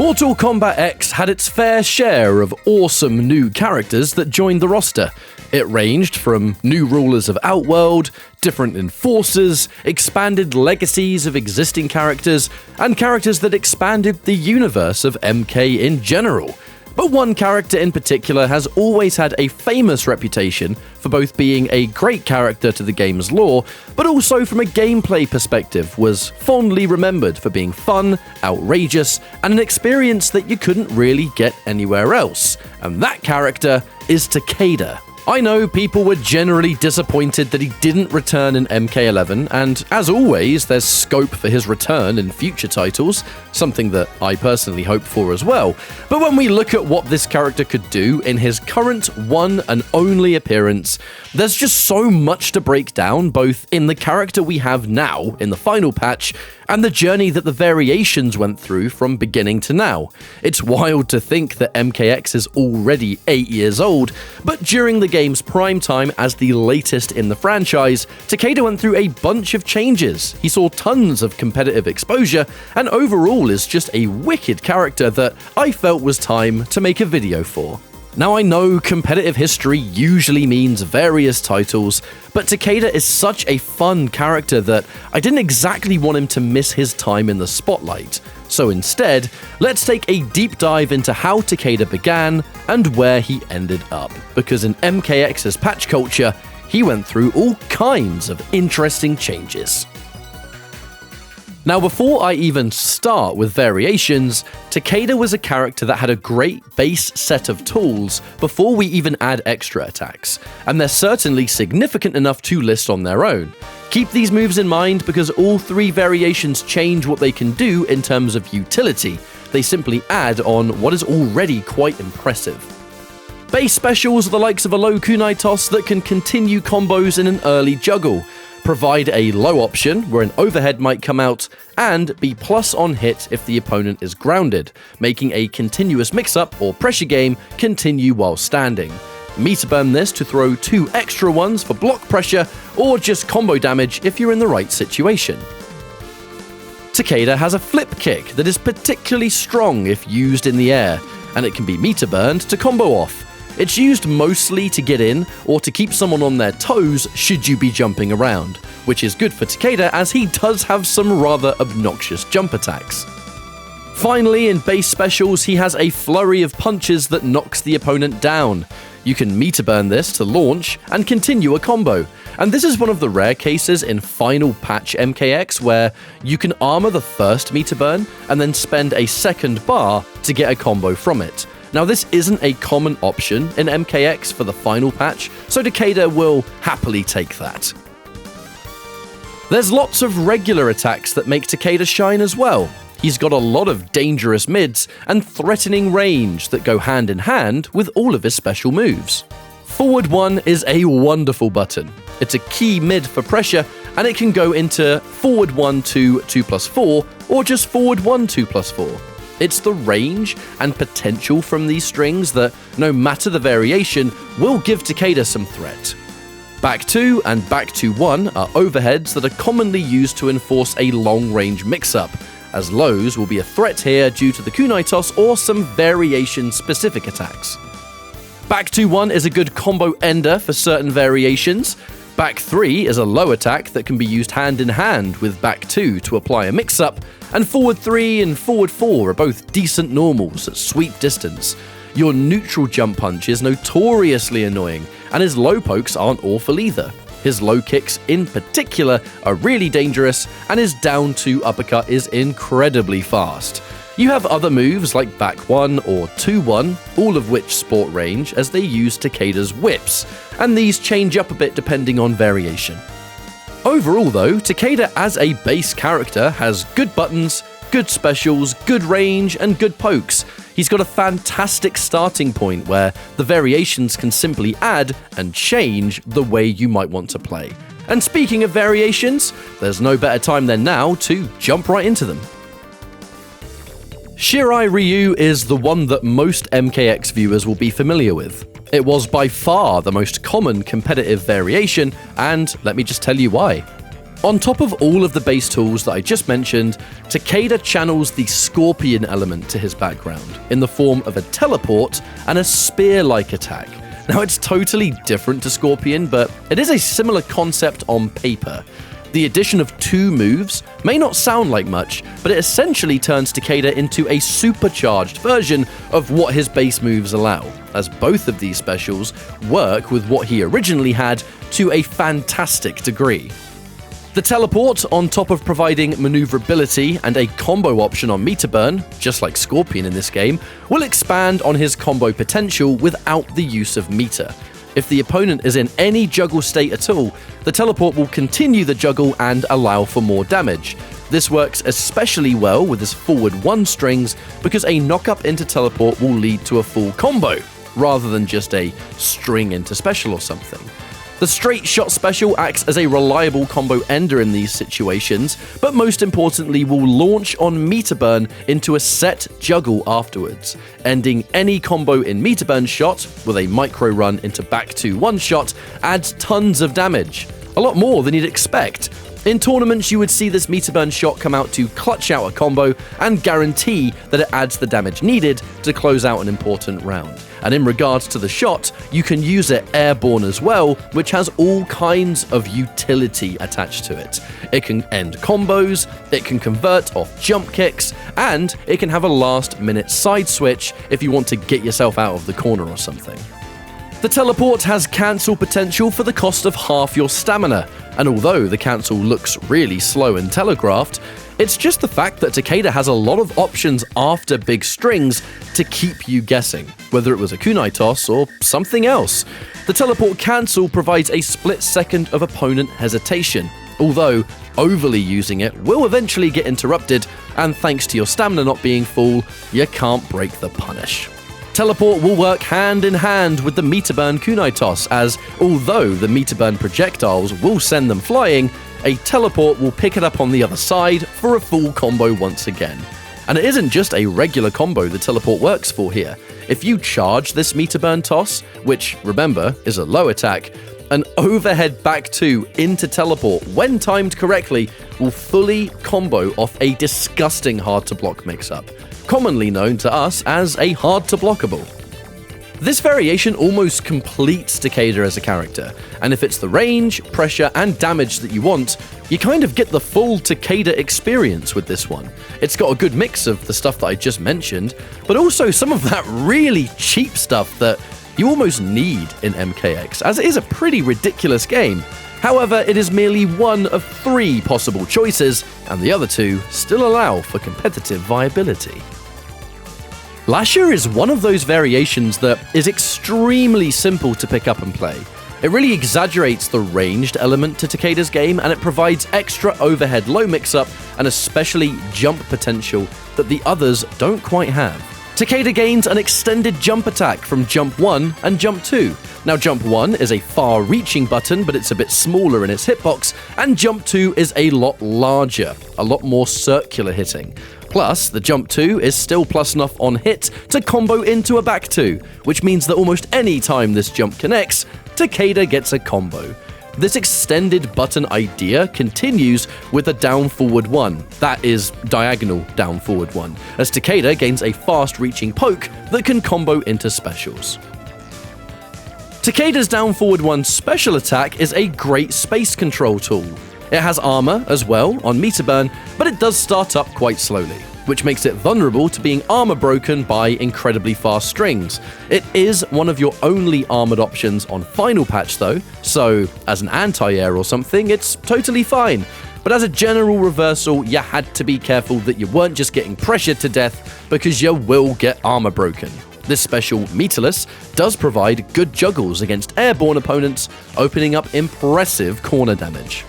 Mortal Kombat X had its fair share of awesome new characters that joined the roster. It ranged from new rulers of Outworld, different enforcers, expanded legacies of existing characters, and characters that expanded the universe of MK in general. But one character in particular has always had a famous reputation for both being a great character to the game's lore, but also from a gameplay perspective was fondly remembered for being fun, outrageous, and an experience that you couldn't really get anywhere else. And that character is Takeda. I know people were generally disappointed that he didn't return in MK11, and as always, there's scope for his return in future titles, something that I personally hope for as well. But when we look at what this character could do in his current one and only appearance, there's just so much to break down, both in the character we have now in the final patch, and the journey that the variations went through from beginning to now. It's wild to think that MKX is already 8 years old, but during the game's prime time as the latest in the franchise, Takeda went through a bunch of changes. He saw tons of competitive exposure, and overall is just a wicked character that I felt was time to make a video for. Now I know competitive history usually means various titles, but Takeda is such a fun character that I didn't exactly want him to miss his time in the spotlight. So instead, let's take a deep dive into how Takeda began and where he ended up, because in MKX's patch culture, he went through all kinds of interesting changes. Now, before I even start with variations, Takeda was a character that had a great base set of tools before we even add extra attacks, and they're certainly significant enough to list on their own. Keep these moves in mind because all three variations change what they can do in terms of utility. They simply add on what is already quite impressive. Base specials are the likes of a low kunai toss that can continue combos in an early juggle, provide a low option where an overhead might come out, and be plus on hit if the opponent is grounded, making a continuous mix-up or pressure game continue while standing. Meter burn this to throw 2 extra ones for block pressure, or just combo damage if you're in the right situation. Takeda has a flip kick that is particularly strong if used in the air, and it can be meter burned to combo off. It's used mostly to get in or to keep someone on their toes should you be jumping around, which is good for Takeda as he does have some rather obnoxious jump attacks. Finally, in base specials, he has a flurry of punches that knocks the opponent down. You can meter burn this to launch and continue a combo, and this is one of the rare cases in final patch MKX where you can armor the first meter burn and then spend a second bar to get a combo from it. Now, this isn't a common option in MKX for the final patch, so Takeda will happily take that. There's lots of regular attacks that make Takeda shine as well. He's got a lot of dangerous mids and threatening range that go hand in hand with all of his special moves. Forward 1 is a wonderful button. It's a key mid for pressure, and it can go into forward 1 2 2+4 or just forward 1 2+4. It's the range and potential from these strings that, no matter the variation, will give Takeda some threat. Back 2 and back 2-1 are overheads that are commonly used to enforce a long-range mix-up, as lows will be a threat here due to the kunai toss or some variation-specific attacks. Back 2-1 is a good combo ender for certain variations. Back 3 is a low attack that can be used hand in hand with back 2 to apply a mix-up, and forward 3 and forward 4 are both decent normals at sweep distance. Your neutral jump punch is notoriously annoying, and his low pokes aren't awful either. His low kicks in particular are really dangerous, and his down 2 uppercut is incredibly fast. You have other moves like back 1 or 2-1, all of which sport range as they use Takeda's whips, and these change up a bit depending on variation. Overall though, Takeda as a base character has good buttons, good specials, good range, and good pokes. He's got a fantastic starting point where the variations can simply add and change the way you might want to play. And speaking of variations, there's no better time than now to jump right into them. Shirai Ryu is the one that most MKX viewers will be familiar with. It was by far the most common competitive variation, and let me just tell you why. On top of all of the base tools that I just mentioned, Takeda channels the Scorpion element to his background, in the form of a teleport and a spear-like attack. Now it's totally different to Scorpion, but it is a similar concept on paper. The addition of 2 moves may not sound like much, but it essentially turns Takeda into a supercharged version of what his base moves allow, as both of these specials work with what he originally had to a fantastic degree. The teleport, on top of providing maneuverability and a combo option on meter burn, just like Scorpion in this game, will expand on his combo potential without the use of meter. If the opponent is in any juggle state at all, the teleport will continue the juggle and allow for more damage. This works especially well with his forward 1 strings because a knock-up into teleport will lead to a full combo, rather than just a string into special or something. The straight shot special acts as a reliable combo ender in these situations, but most importantly will launch on meter burn into a set juggle afterwards, ending any combo in meter burn shot with a micro run into back 2 1 shot adds tons of damage, a lot more than you'd expect. In tournaments, you would see this meter burn shot come out to clutch out a combo and guarantee that it adds the damage needed to close out an important round. And in regards to the shot, you can use it airborne as well, which has all kinds of utility attached to it. It can end combos, it can convert off jump kicks, and it can have a last-minute side switch if you want to get yourself out of the corner or something. The teleport has cancel potential for the cost of half your stamina, and although the cancel looks really slow and telegraphed, it's just the fact that Takeda has a lot of options after big strings to keep you guessing, whether it was a kunai toss or something else. The teleport cancel provides a split second of opponent hesitation, although overly using it will eventually get interrupted, and thanks to your stamina not being full, you can't break the punish. Teleport will work hand in hand with the meter burn kunai toss, as although the meter burn projectiles will send them flying, a teleport will pick it up on the other side for a full combo once again. And it isn't just a regular combo the teleport works for here. If you charge this meter burn toss, which remember is a low attack, an overhead back 2 into teleport when timed correctly will fully combo off a disgusting hard to block mix-up, commonly known to us as a hard to blockable. This variation almost completes Takeda as a character, and if it's the range, pressure, and damage that you want, you kind of get the full Takeda experience with this one. It's got a good mix of the stuff that I just mentioned, but also some of that really cheap stuff that you almost need in MKX, as it is a pretty ridiculous game. However, it is merely one of 3 possible choices, and the other 2 still allow for competitive viability. Lasher is one of those variations that is extremely simple to pick up and play. It really exaggerates the ranged element to Takeda's game, and it provides extra overhead low mix-up and especially jump potential that the others don't quite have. Takeda gains an extended jump attack from Jump 1 and Jump 2. Now Jump 1 is a far-reaching button, but it's a bit smaller in its hitbox, and Jump 2 is a lot larger, a lot more circular hitting. Plus, the Jump 2 is still plus enough on hit to combo into a back 2, which means that almost any time this jump connects, Takeda gets a combo. This extended button idea continues with a down forward 1, that is, diagonal down forward 1, as Takeda gains a fast reaching poke that can combo into specials. Takeda's down forward 1 special attack is a great space control tool. It has armor as well on meter burn, but it does start up quite slowly, which makes it vulnerable to being armor broken by incredibly fast strings. It is one of your only armored options on Final Patch though, so as an anti-air or something, it's totally fine. But as a general reversal, you had to be careful that you weren't just getting pressured to death, because you will get armor broken. This special, Meterless, does provide good juggles against airborne opponents, opening up impressive corner damage.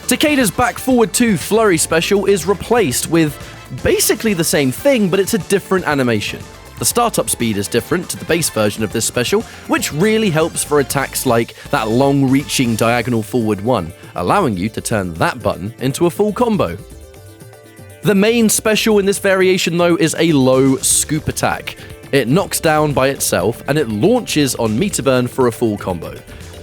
Takeda's back forward 2 flurry special is replaced with basically the same thing, but it's a different animation. The startup speed is different to the base version of this special, which really helps for attacks like that long-reaching diagonal forward 1, allowing you to turn that button into a full combo. The main special in this variation though is a low scoop attack. It knocks down by itself and it launches on meter burn for a full combo.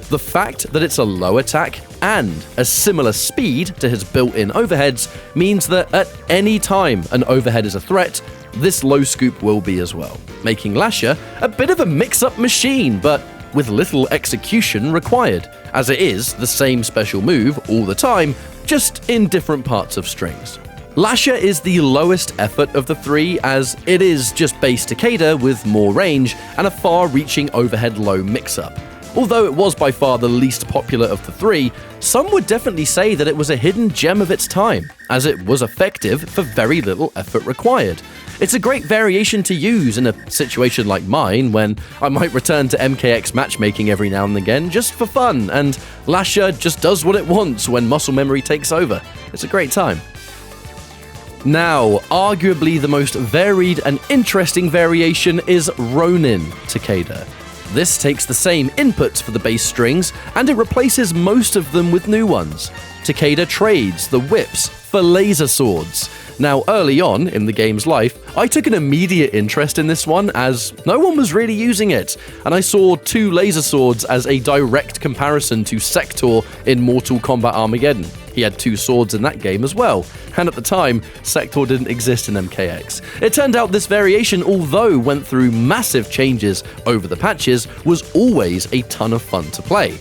The fact that it's a low attack and a similar speed to his built-in overheads means that at any time an overhead is a threat, this low scoop will be as well, making Lasher a bit of a mix-up machine, but with little execution required, as it is the same special move all the time, just in different parts of strings. Lasher is the lowest effort of the three, as it is just base Takeda with more range and a far-reaching overhead low mix-up. Although it was by far the least popular of the three, some would definitely say that it was a hidden gem of its time, as it was effective for very little effort required. It's a great variation to use in a situation like mine, when I might return to MKX matchmaking every now and again just for fun, and Lasher just does what it wants when muscle memory takes over. It's a great time. Now, arguably the most varied and interesting variation is Ronin Takeda. This takes the same inputs for the base strings, and it replaces most of them with new ones. Takeda trades the whips for laser swords. Now, early on in the game's life, I took an immediate interest in this one as no one was really using it, and I saw two laser swords as a direct comparison to Sector in Mortal Kombat Armageddon. He had two swords in that game as well, and at the time, Sector didn't exist in MKX. It turned out this variation, although went through massive changes over the patches, was always a ton of fun to play.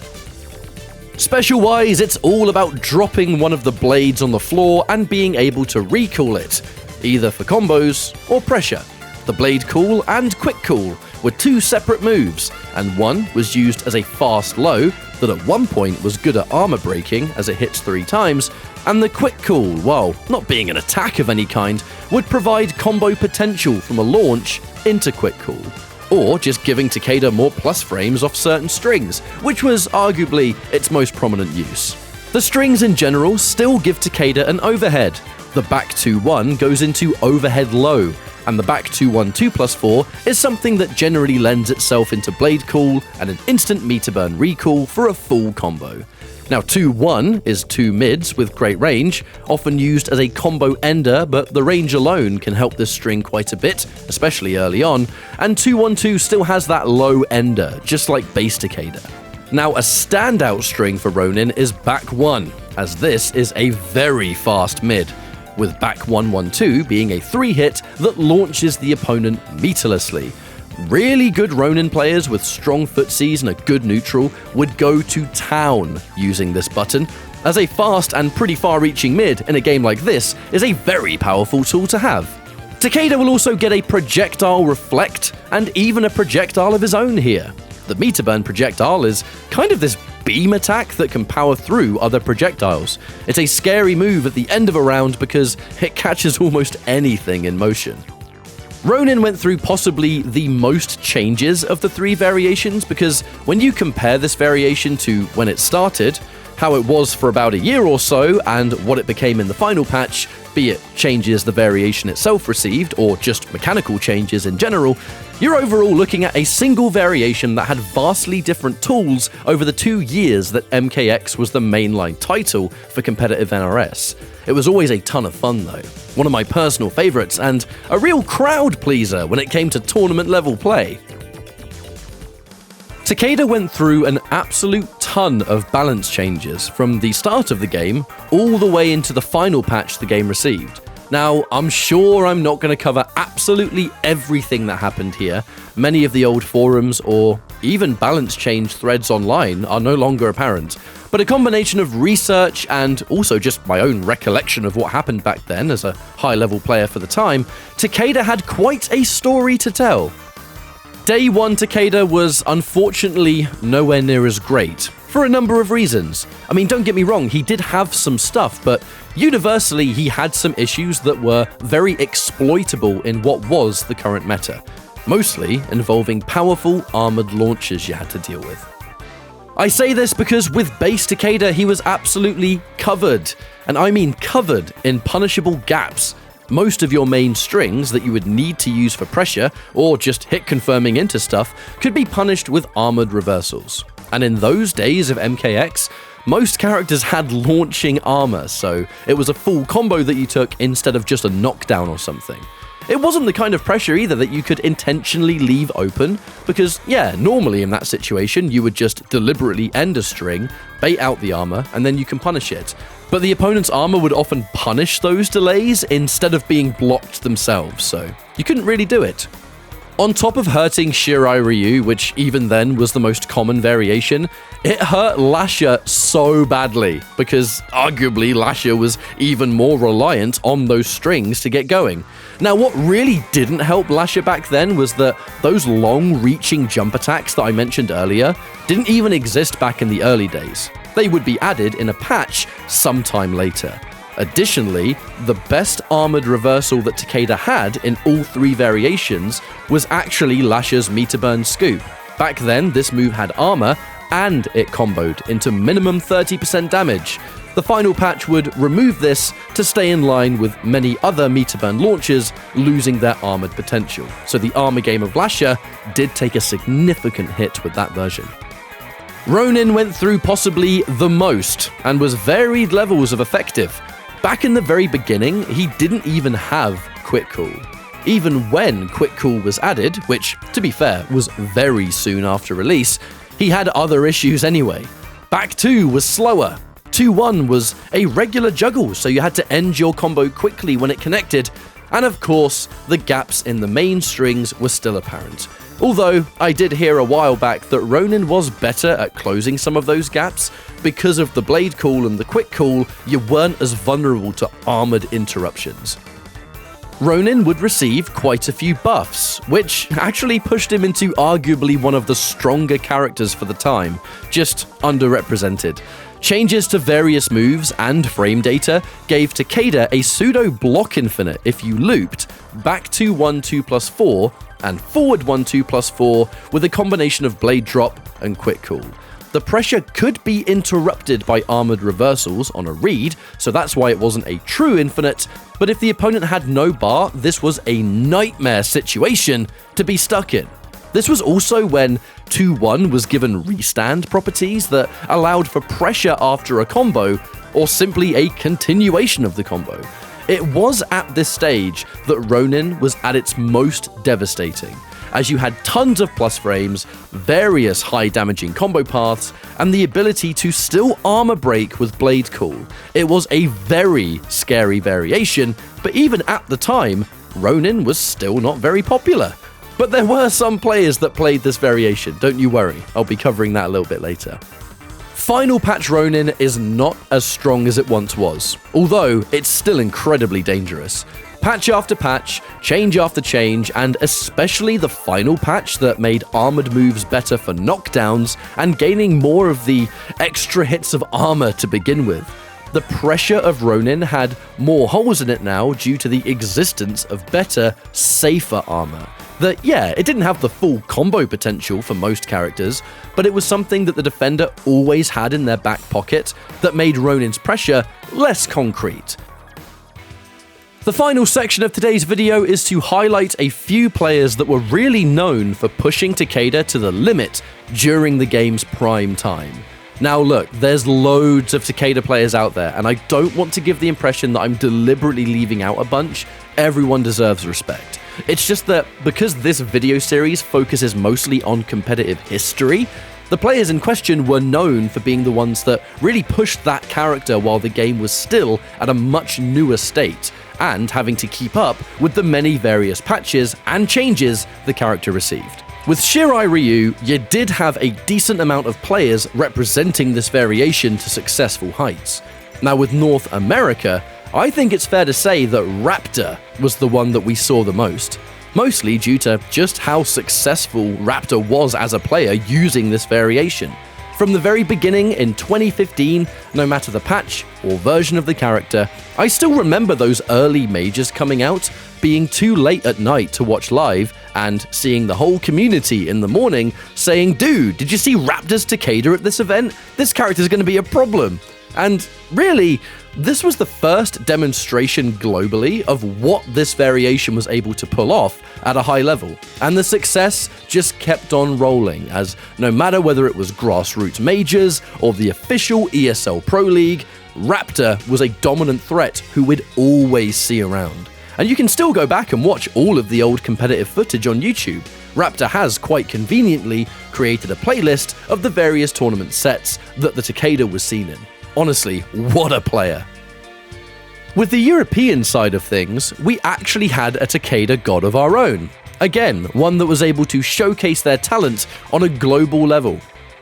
Special-wise, it's all about dropping one of the blades on the floor and being able to recall it, either for combos or pressure. The blade cool and quick cool were two separate moves, and one was used as a fast low that at one point was good at armor breaking as it hits 3 times, and the quick cool, while not being an attack of any kind, would provide combo potential from a launch into quick cool, or just giving Takeda more plus frames off certain strings, which was arguably its most prominent use. The strings in general still give Takeda an overhead. The back 2-1 goes into overhead low, and the back 2-1 2+4 is something that generally lends itself into blade cool and an instant meter burn recall for a full combo. Now 2-1 is 2 mids with great range, often used as a combo ender, but the range alone can help this string quite a bit, especially early on, and 2-1-2 still has that low ender, just like base Takeda. Now a standout string for Ronin is back 1, as this is a very fast mid, with back 1-1-2 being a 3-hit that launches the opponent meterlessly. Really good Ronin players with strong footsies and a good neutral would go to town using this button, as a fast and pretty far-reaching mid in a game like this is a very powerful tool to have. Takeda will also get a projectile reflect and even a projectile of his own here. The meter burn projectile is kind of this beam attack that can power through other projectiles. It's a scary move at the end of a round because it catches almost anything in motion. Ronin went through possibly the most changes of the 3 variations, because when you compare this variation to when it started, how it was for about a year or so, and what it became in the final patch, be it changes the variation itself received or just mechanical changes in general, you're overall looking at a single variation that had vastly different tools over the 2 years that MKX was the mainline title for competitive NRS. It was always a ton of fun though, one of my personal favourites, and a real crowd pleaser when it came to tournament level play. Takeda went through an absolute ton of balance changes from the start of the game all the way into the final patch the game received. Now, I'm sure I'm not going to cover absolutely everything that happened here. Many of the old forums or even balance change threads online are no longer apparent, but a combination of research and also just my own recollection of what happened back then as a high-level player for the time, Takeda had quite a story to tell. Day 1 Takeda was unfortunately nowhere near as great, for a number of reasons. I mean, don't get me wrong, he did have some stuff, but universally he had some issues that were very exploitable in what was the current meta, mostly involving powerful armored launchers you had to deal with. I say this because with base Takeda he was absolutely covered, and I mean covered, in punishable gaps. Most of your main strings that you would need to use for pressure or just hit confirming into stuff could be punished with armored reversals. And in those days of MKX, most characters had launching armor, so it was a full combo that you took instead of just a knockdown or something. It wasn't the kind of pressure either that you could intentionally leave open, because yeah, normally in that situation you would just deliberately end a string, bait out the armor, and then you can punish it. But the opponent's armor would often punish those delays instead of being blocked themselves, so you couldn't really do it. On top of hurting Shirai Ryu, which even then was the most common variation, it hurt Lasher so badly, because arguably Lasher was even more reliant on those strings to get going. Now, what really didn't help Lasher back then was that those long-reaching jump attacks that I mentioned earlier didn't even exist back in the early days. They would be added in a patch sometime later. Additionally, the best armored reversal that Takeda had in all three variations was actually Lasher's Meter Burn Scoop. Back then, this move had armor, and it comboed into minimum 30% damage. The final patch would remove this to stay in line with many other Meter Burn launchers losing their armored potential, so the armor game of Lasher did take a significant hit with that version. Ronin went through possibly the most, and was varied levels of effective. Back in the very beginning, he didn't even have Quick Cool. Even when Quick Cool was added, which, to be fair, was very soon after release, he had other issues anyway. Back 2 was slower. 2-1 was a regular juggle, so you had to end your combo quickly when it connected, and of course, the gaps in the main strings were still apparent. Although, I did hear a while back that Ronin was better at closing some of those gaps. Because of the Blade Call and the Quick Call, you weren't as vulnerable to armored interruptions. Ronin would receive quite a few buffs, which actually pushed him into arguably one of the stronger characters for the time, just underrepresented. Changes to various moves and frame data gave Takeda a pseudo block infinite if you looped, back to 1-2+4, and forward 1-2+4 with a combination of Blade Drop and Quick Call. The pressure could be interrupted by armored reversals on a read, so that's why it wasn't a true infinite, but if the opponent had no bar, this was a nightmare situation to be stuck in. This was also when 2-1 was given restand properties that allowed for pressure after a combo, or simply a continuation of the combo. It was at this stage that Ronin was at its most devastating, as you had tons of plus frames, various high damaging combo paths, and the ability to still armor break with Blade Call. It was a very scary variation, but even at the time, Ronin was still not very popular. But there were some players that played this variation, don't you worry, I'll be covering that a little bit later. Final patch Ronin is not as strong as it once was, although it's still incredibly dangerous. Patch after patch, change after change, and especially the final patch that made armored moves better for knockdowns and gaining more of the extra hits of armor to begin with. The pressure of Ronin had more holes in it now due to the existence of better, safer armor. That, yeah, it didn't have the full combo potential for most characters, but it was something that the defender always had in their back pocket that made Ronin's pressure less concrete. The final section of today's video is to highlight a few players that were really known for pushing Takeda to the limit during the game's prime time. Now look, there's loads of Takeda players out there, and I don't want to give the impression that I'm deliberately leaving out a bunch. Everyone deserves respect. It's just that because this video series focuses mostly on competitive history, the players in question were known for being the ones that really pushed that character while the game was still at a much newer state, and having to keep up with the many various patches and changes the character received. With Shirai Ryu, you did have a decent amount of players representing this variation to successful heights. Now with North America, I think it's fair to say that Raptor was the one that we saw the most, mostly due to just how successful Raptor was as a player using this variation. From the very beginning in 2015, no matter the patch or version of the character, I still remember those early majors coming out, being too late at night to watch live, and seeing the whole community in the morning saying, "Dude, did you see Raptor's Takeda at this event? This character's going to be a problem." And really, this was the first demonstration globally of what this variation was able to pull off at a high level. And the success just kept on rolling, as no matter whether it was grassroots majors or the official ESL Pro League, Raptor was a dominant threat who we'd always see around. and you can still go back and watch all of the old competitive footage on YouTube. Raptor has quite conveniently created a playlist of the various tournament sets that the Takeda was seen in. Honestly, what a player. With the European side of things, we actually had a Takeda god of our own. Again, one that was able to showcase their talent on a global level.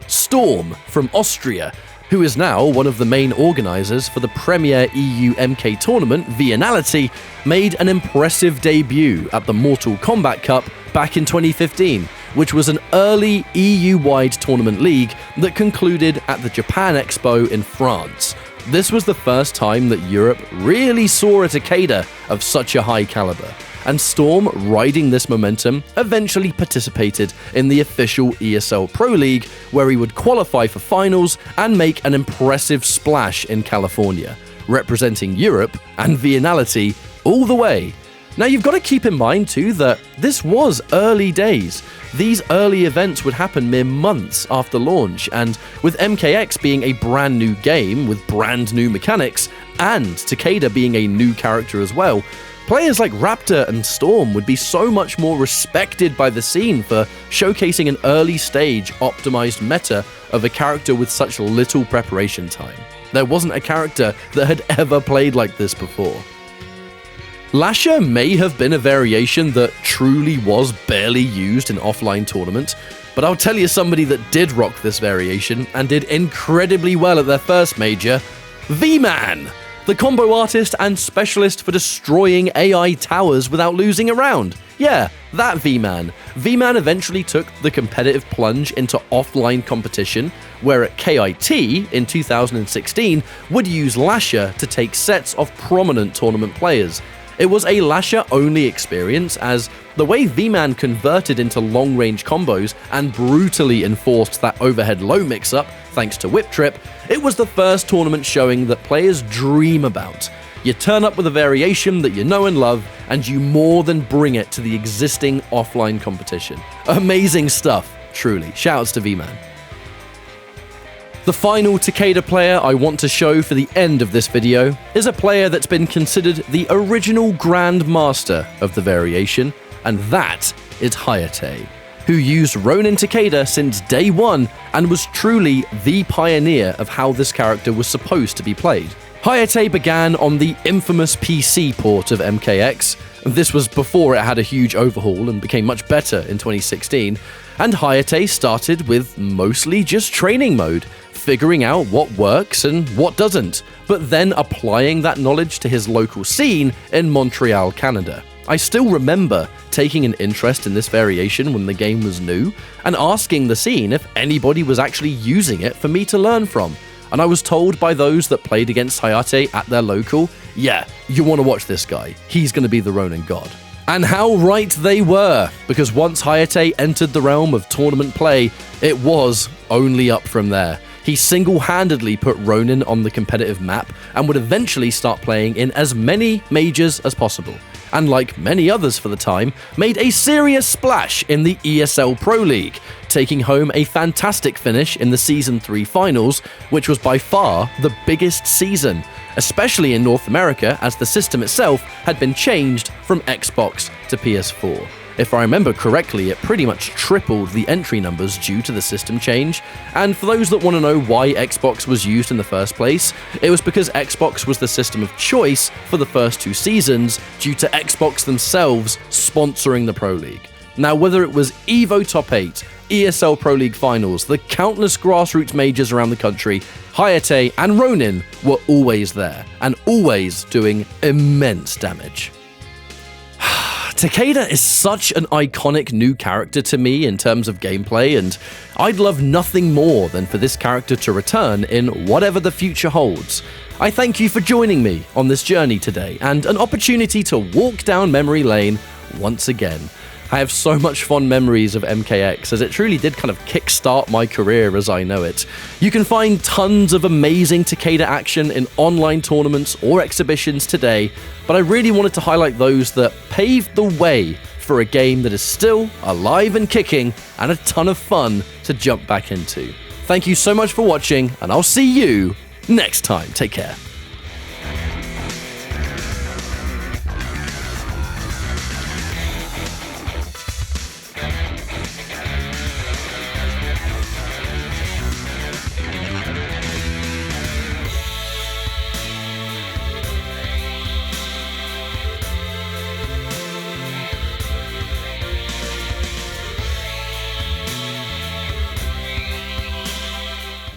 Storm from Austria, who is now one of the main organisers for the premier EU MK tournament, Viennality, made an impressive debut at the Mortal Kombat Cup back in 2015, which was an early EU-wide tournament league that concluded at the Japan Expo in France. This was the first time that Europe really saw a Takeda of such a high caliber, and Storm, riding this momentum, eventually participated in the official ESL Pro League, where he would qualify for finals and make an impressive splash in California, representing Europe and Viennality all the way. Now you've got to keep in mind too that this was early days. These early events would happen mere months after launch, and with MKX being a brand new game with brand new mechanics, and Takeda being a new character as well, players like Raptor and Storm would be so much more respected by the scene for showcasing an early stage optimized meta of a character with such little preparation time. There wasn't a character that had ever played like this before. Lasher may have been a variation that truly was barely used in offline tournament, but I'll tell you somebody that did rock this variation and did incredibly well at their first major: V-Man! The combo artist and specialist for destroying AI towers without losing a round. Yeah, that V-Man. V-Man eventually took the competitive plunge into offline competition, where at KIT in 2016 would use Lasher to take sets of prominent tournament players. It was a Lasher-only experience, as the way V-Man converted into long-range combos and brutally enforced that overhead low mix-up, thanks to Whip Trip, it was the first tournament showing that players dream about. You turn up with a variation that you know and love, and you more than bring it to the existing offline competition. Amazing stuff, truly. Shoutouts to V-Man. The final Takeda player I want to show for the end of this video is a player that's been considered the original Grand Master of the variation, and that is Hayate, who used Ronin Takeda since day one and was truly the pioneer of how this character was supposed to be played. Hayate began on the infamous PC port of MKX. This was before it had a huge overhaul and became much better in 2016, and Hayate started with mostly just training mode, figuring out what works and what doesn't, but then applying that knowledge to his local scene in Montreal, Canada. I still remember taking an interest in this variation when the game was new, and asking the scene if anybody was actually using it for me to learn from. And I was told by those that played against Hayate at their local, yeah, you want to watch this guy, he's going to be the Ronin god. And how right they were, because once Hayate entered the realm of tournament play, it was only up from there. He single-handedly put Ronin on the competitive map and would eventually start playing in as many majors as possible, and like many others for the time, made a serious splash in the ESL Pro League, taking home a fantastic finish in the Season 3 finals, which was by far the biggest season, especially in North America, as the system itself had been changed from Xbox to PS4. If I remember correctly, it pretty much tripled the entry numbers due to the system change, and for those that want to know why Xbox was used in the first place, it was because Xbox was the system of choice for the first two seasons due to Xbox themselves sponsoring the Pro League. Now, whether it was EVO Top 8, ESL Pro League Finals, the countless grassroots majors around the country, Hayate and Ronin were always there, and always doing immense damage. Takeda is such an iconic new character to me in terms of gameplay, and I'd love nothing more than for this character to return in whatever the future holds. I thank you for joining me on this journey today, and an opportunity to walk down memory lane once again. I have so much fond memories of MKX, as it truly did kind of kickstart my career as I know it. You can find tons of amazing Takeda action in online tournaments or exhibitions today, but I really wanted to highlight those that paved the way for a game that is still alive and kicking and a ton of fun to jump back into. Thank you so much for watching, and I'll see you next time. Take care.